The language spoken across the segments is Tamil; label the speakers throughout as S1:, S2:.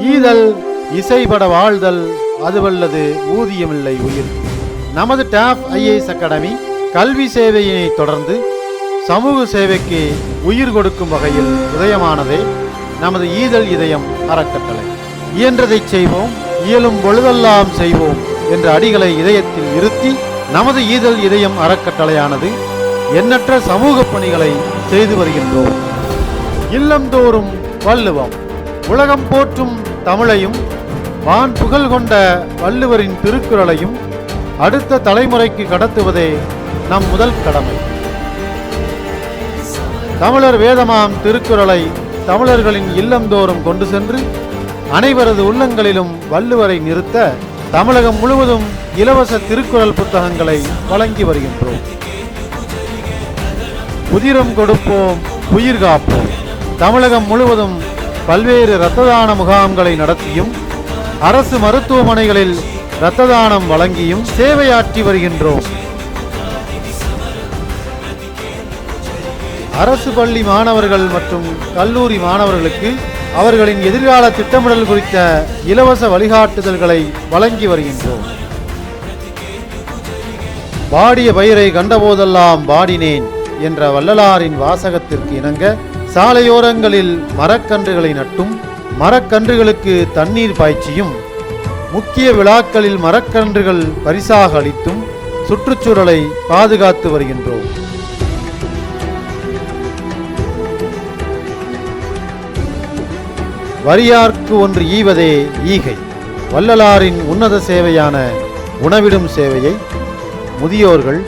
S1: ஈதல் இசைபட வாழ்தல் அதுவல்லது ஊதியமில்லை உயிர். நமது டாப் ஐஏஎஸ் அகாடமி கல்வி சேவையினை தொடர்ந்து சமூக சேவைக்கு உயிர் கொடுக்கும் வகையில் உதயமானதே நமது ஈதல் இதயம் அறக்கட்டளை. இயன்றதை செய்வோம், இயலும் பொழுதெல்லாம் செய்வோம் என்ற அடிகளை இதயத்தில் இருத்தி நமது ஈதல் இதயம் அறக்கட்டளையானது எண்ணற்ற சமூக பணிகளை செய்து வருகின்றோம். இல்லந்தோறும் வள்ளுவம், உலகம் போற்றும் தமிழையும் வான் புகழ் கொண்ட வள்ளுவரின் திருக்குறளையும் அடுத்த தலைமுறைக்கு கடத்துவதே நம் முதல் கடமை. தமிழர் வேதமாம் திருக்குறளை தமிழர்களின் இல்லந்தோறும் கொண்டு சென்று அனைவரது உள்ளங்களிலும் வள்ளுவரை நிறுத்த தமிழகம் முழுவதும் இலவச திருக்குறள் புத்தகங்களை வழங்கி வருகின்றோம். புதிரம் கொடுப்போம், உயிர் காப்போம். தமிழகம் முழுவதும் பல்வேறு இரத்த தான முகாம்களை நடத்தியும் அரசு மருத்துவமனைகளில் இரத்த தானம் வழங்கியும் சேவையாற்றி வருகின்றோம். அரசு பள்ளி மாணவர்கள் மற்றும் கல்லூரி மாணவர்களுக்கு அவர்களின் எதிர்கால திட்டமிடல் குறித்த இலவச வழிகாட்டுதல்களை வழங்கி வருகின்றோம். வாடிய பயிரை கண்டபோதெல்லாம் வாடினேன் என்ற வள்ளலாரின் வாசகத்திற்கு இணங்க சாலையோரங்களில் மரக்கன்றுகளை நட்டும் மரக்கன்றுகளுக்கு தண்ணீர் பாய்ச்சியும் முக்கிய விழாக்களில் மரக்கன்றுகள் பரிசாக அளித்தும் சுற்றுச்சூழலை பாதுகாத்து வருகின்றோம். வரியார்க்கு ஒன்று ஈவதே ஈகை. வள்ளலாரின் உன்னத சேவையான உணவிடும் சேவையை முதியோர்கள்,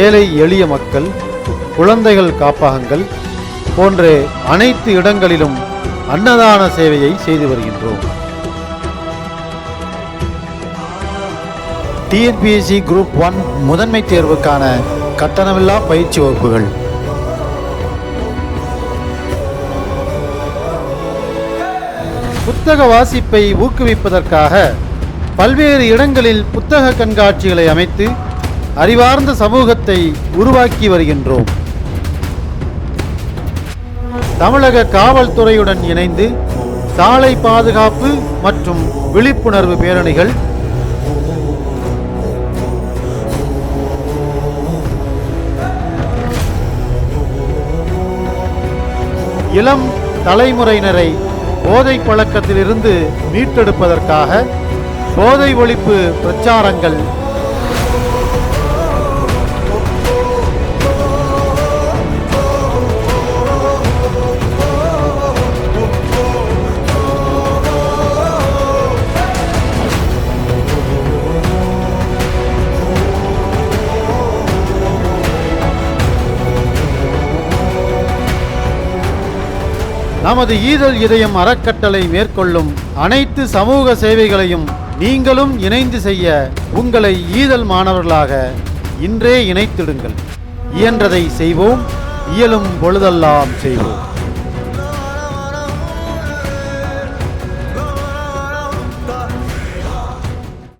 S1: ஏழை எளிய மக்கள், குழந்தைகள் காப்பகங்கள் போன்ற அனைத்து இடங்களிலும் அன்னதான சேவையை செய்து வருகின்றோம். டிஎன்பிஎஸ்சி குரூப் 1 முதன்மை தேர்வுக்கான கட்டணமில்லா பயிற்சி வகுப்புகள். புத்தக வாசிப்பை ஊக்குவிப்பதற்காக பல்வேறு இடங்களில் புத்தக கண்காட்சிகளை அமைத்து அறிவார்ந்த சமூகத்தை உருவாக்கி வருகின்றோம். தமிழக காவல்துறையுடன் இணைந்து சாலை பாதுகாப்பு மற்றும் விழிப்புணர்வு பேரணிகள், இளம் தலைமுறையினரை போதை பழக்கத்திலிருந்து மீட்டெடுப்பதற்காக போதை ஒழிப்பு பிரச்சாரங்கள், நமது ஈதல் இதயம் அறக்கட்டளை மேற்கொள்ளும் அனைத்து சமூக சேவைகளையும் நீங்களும் இணைந்து செய்ய உங்களை ஈதல் மாணவர்களாக இன்றே இணைத்திடுங்கள். இயன்றதை செய்வோம், இயலும் பொழுதெல்லாம் செய்வோம்.